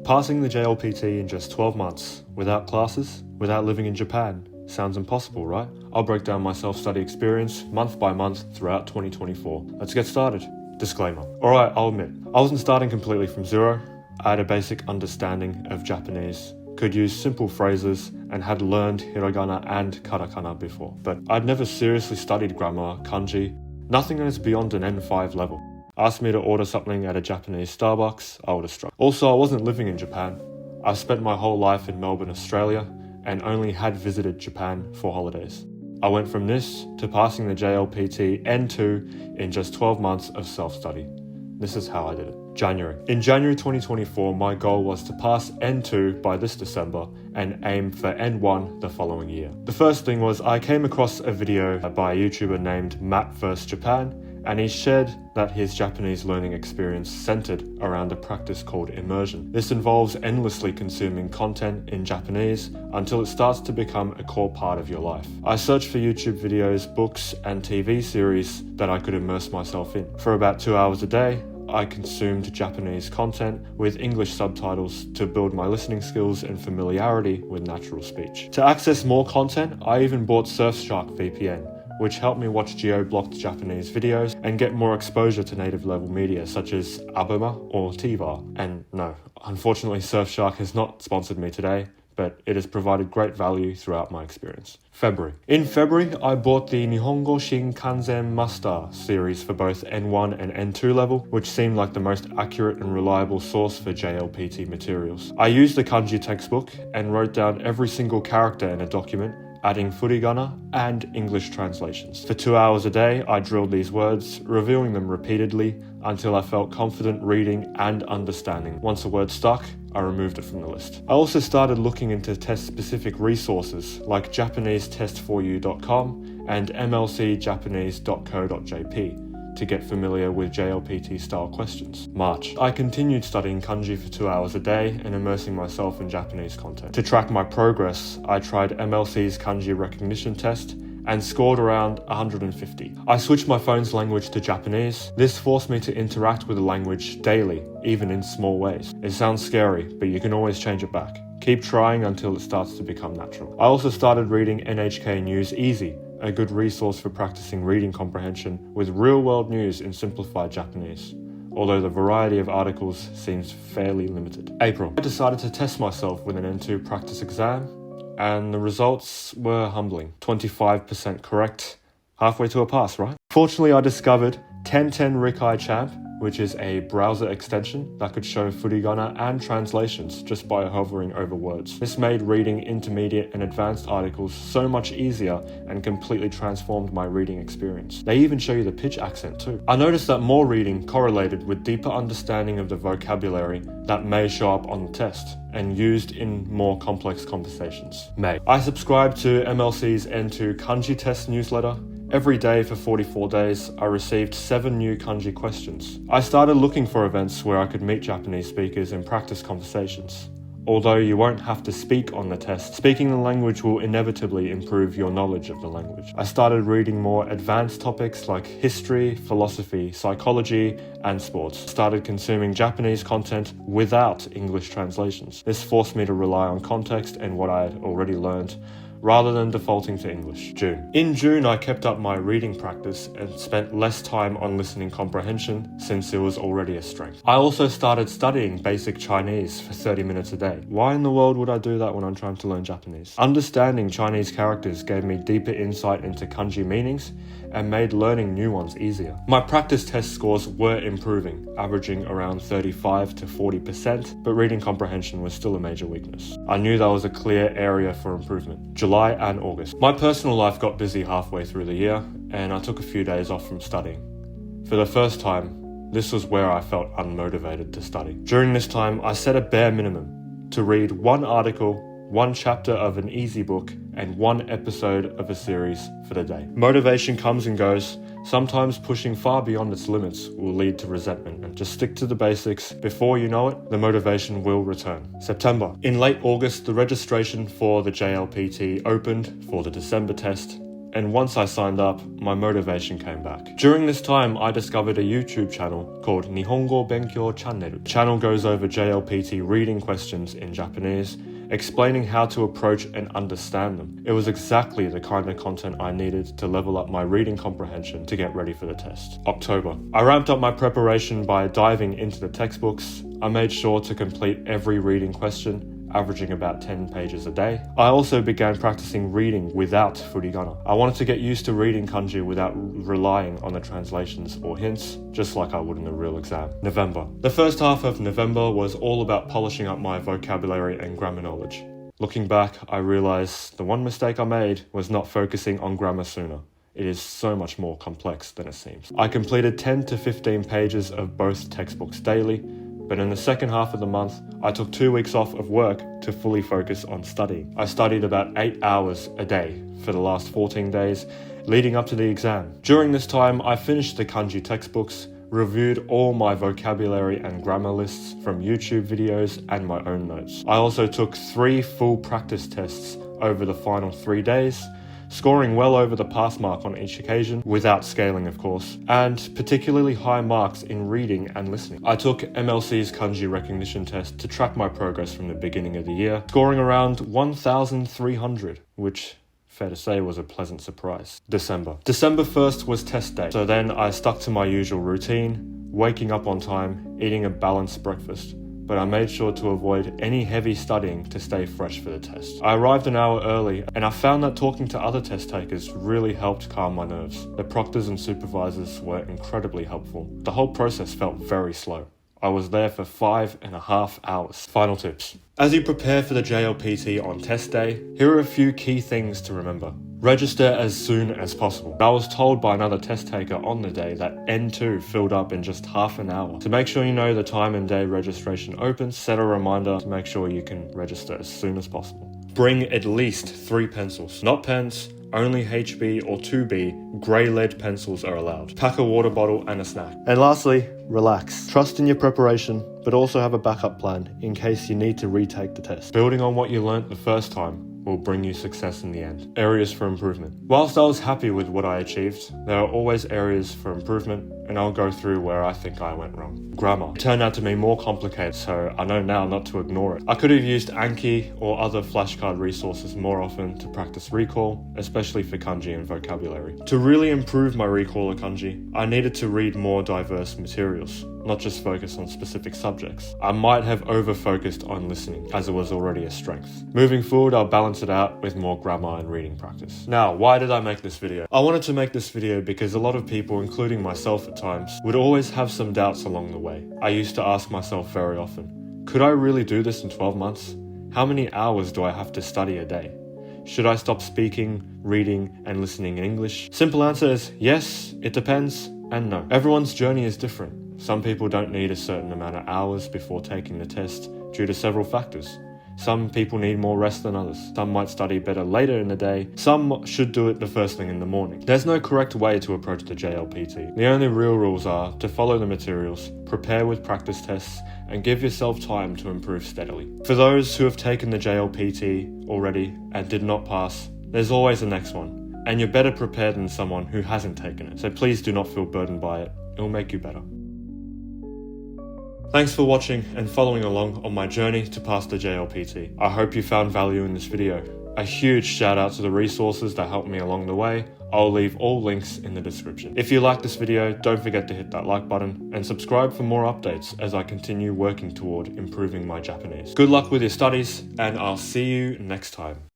Passing the JLPT in just 12 months, without classes, without living in Japan, sounds impossible, right? I'll break down my self-study experience month by month throughout 2024. Let's get started. Disclaimer. Alright, I'll admit, I wasn't starting completely from zero. I had a basic understanding of Japanese, could use simple phrases, and had learned hiragana and katakana before. But I'd never seriously studied grammar, kanji, nothing that is beyond an N5 level. Asked me to order something at a Japanese Starbucks, I would have struck. Also, I wasn't living in Japan. I've spent my whole life in Melbourne, Australia, and only had visited Japan for holidays. I went from this to passing the JLPT N2 in just 12 months of self-study. This is how I did it. January. In January 2024, my goal was to pass N2 by this December and aim for N1 the following year. The first thing was I came across a video by a YouTuber named Matt vs Japan, and he shared that his Japanese learning experience centered around a practice called immersion. This involves endlessly consuming content in Japanese until it starts to become a core part of your life. I searched for YouTube videos, books, and TV series that I could immerse myself in. For about 2 hours a day, I consumed Japanese content with English subtitles to build my listening skills and familiarity with natural speech. To access more content, I even bought Surfshark VPN, which helped me watch geo-blocked Japanese videos and get more exposure to native level media such as Abema or TVer. And no, unfortunately Surfshark has not sponsored me today, but it has provided great value throughout my experience. February. In February, I bought the Nihongo Shin Kanzen Master series for both N1 and N2 level, which seemed like the most accurate and reliable source for JLPT materials. I used the Kanji textbook and wrote down every single character in a document, adding furigana and English translations. For 2 hours a day, I drilled these words, reviewing them repeatedly until I felt confident reading and understanding. Once a word stuck, I removed it from the list. I also started looking into test-specific resources like JapaneseTest4U.com and MLCJapanese.co.jp to get familiar with JLPT-style questions. March. I continued studying kanji for 2 hours a day and immersing myself in Japanese content. To track my progress, I tried MLC's kanji recognition test and scored around 150. I switched my phone's language to Japanese. This forced me to interact with the language daily, even in small ways. It sounds scary, but you can always change it back. Keep trying until it starts to become natural. I also started reading NHK News Easy, a good resource for practicing reading comprehension with real-world news in simplified Japanese, although the variety of articles seems fairly limited. April. I decided to test myself with an N2 practice exam, and the results were humbling. 25% correct, halfway to a pass, right? Fortunately, I discovered 1010 Rikai Champ, which is a browser extension that could show furigana and translations just by hovering over words. This made reading intermediate and advanced articles so much easier and completely transformed my reading experience. They even show you the pitch accent too. I noticed that more reading correlated with deeper understanding of the vocabulary that may show up on the test and used in more complex conversations. May. I subscribed to MLC's N2 Kanji Test newsletter. Every day for 44 days, I received 7 new kanji questions. I started looking for events where I could meet Japanese speakers and practice conversations. Although you won't have to speak on the test, speaking the language will inevitably improve your knowledge of the language. I started reading more advanced topics like history, philosophy, psychology, and sports. Started consuming Japanese content without English translations. This forced me to rely on context and what I had already learned, rather than defaulting to English. June. In June, I kept up my reading practice and spent less time on listening comprehension since it was already a strength. I also started studying basic Chinese for 30 minutes a day. Why in the world would I do that when I'm trying to learn Japanese? Understanding Chinese characters gave me deeper insight into kanji meanings and made learning new ones easier. My practice test scores were improving, averaging around 35 to 40%, but reading comprehension was still a major weakness. I knew that was a clear area for improvement. July and August. My personal life got busy halfway through the year, and I took a few days off from studying. For the first time, this was where I felt unmotivated to study. During this time, I set a bare minimum to read 1 article, 1 chapter of an easy book, and 1 episode of a series for the day. Motivation comes and goes. Sometimes pushing far beyond its limits will lead to resentment, and just stick to the basics. Before you know it, the motivation will return. September. In late August, the registration for the JLPT opened for the December test, and once I signed up, my motivation came back. During this time, I discovered a YouTube channel called Nihongo Benkyou Channel. The channel goes over JLPT reading questions in Japanese, explaining how to approach and understand them. It was exactly the kind of content I needed to level up my reading comprehension to get ready for the test. October. I ramped up my preparation by diving into the textbooks. I made sure to complete every reading question, averaging about 10 pages a day. I also began practicing reading without furigana. I wanted to get used to reading kanji without relying on the translations or hints, just like I would in a real exam. November. The first half of November was all about polishing up my vocabulary and grammar knowledge. Looking back, I realized the one mistake I made was not focusing on grammar sooner. It is so much more complex than it seems. I completed 10 to 15 pages of both textbooks daily, but in the second half of the month, I took 2 weeks off of work to fully focus on studying. I studied about 8 hours a day for the last 14 days, leading up to the exam. During this time, I finished the kanji textbooks, reviewed all my vocabulary and grammar lists from YouTube videos and my own notes. I also took 3 full practice tests over the final 3 days, scoring well over the pass mark on each occasion, without scaling of course, and particularly high marks in reading and listening. I took MLC's kanji recognition test to track my progress from the beginning of the year, scoring around 1,300, which fair to say was a pleasant surprise. December 1st was test day, so then I stuck to my usual routine, waking up on time, eating a balanced breakfast, but I made sure to avoid any heavy studying to stay fresh for the test. I arrived an hour early, and I found that talking to other test takers really helped calm my nerves. The proctors and supervisors were incredibly helpful. The whole process felt very slow. I was there for 5.5 hours. Final tips. As you prepare for the JLPT on test day, here are a few key things to remember. Register as soon as possible. I was told by another test taker on the day that N2 filled up in just half an hour. To make sure you know the time and day registration opens, set a reminder to make sure you can register as soon as possible. Bring at least 3 pencils, not pens. Only HB or 2B grey lead pencils are allowed. Pack a water bottle and a snack. And lastly, relax. Trust in your preparation, but also have a backup plan in case you need to retake the test. Building on what you learnt the first time will bring you success in the end. Areas for improvement. Whilst I was happy with what I achieved, there are always areas for improvement, and I'll go through where I think I went wrong. Grammar. It turned out to be more complicated, so I know now not to ignore it. I could have used Anki or other flashcard resources more often to practice recall, especially for kanji and vocabulary. To really improve my recall of kanji, I needed to read more diverse materials, not just focus on specific subjects. I might have over-focused on listening, as it was already a strength. Moving forward, I'll balance it out with more grammar and reading practice. Now, why did I make this video? I wanted to make this video because a lot of people, including myself at times, would always have some doubts along the way. I used to ask myself very often, could I really do this in 12 months? How many hours do I have to study a day? Should I stop speaking, reading, and listening in English? Simple answer is yes, it depends, and no. Everyone's journey is different. Some people don't need a certain amount of hours before taking the test due to several factors. Some people need more rest than others. Some might study better later in the day. Some should do it the first thing in the morning. There's no correct way to approach the JLPT. The only real rules are to follow the materials, prepare with practice tests, and give yourself time to improve steadily. For those who have taken the JLPT already and did not pass, there's always the next one, and you're better prepared than someone who hasn't taken it. So please do not feel burdened by it. It will make you better. Thanks for watching and following along on my journey to pass the JLPT. I hope you found value in this video. A huge shout out to the resources that helped me along the way. I'll leave all links in the description. If you like this video, don't forget to hit that like button and subscribe for more updates as I continue working toward improving my Japanese. Good luck with your studies, and I'll see you next time.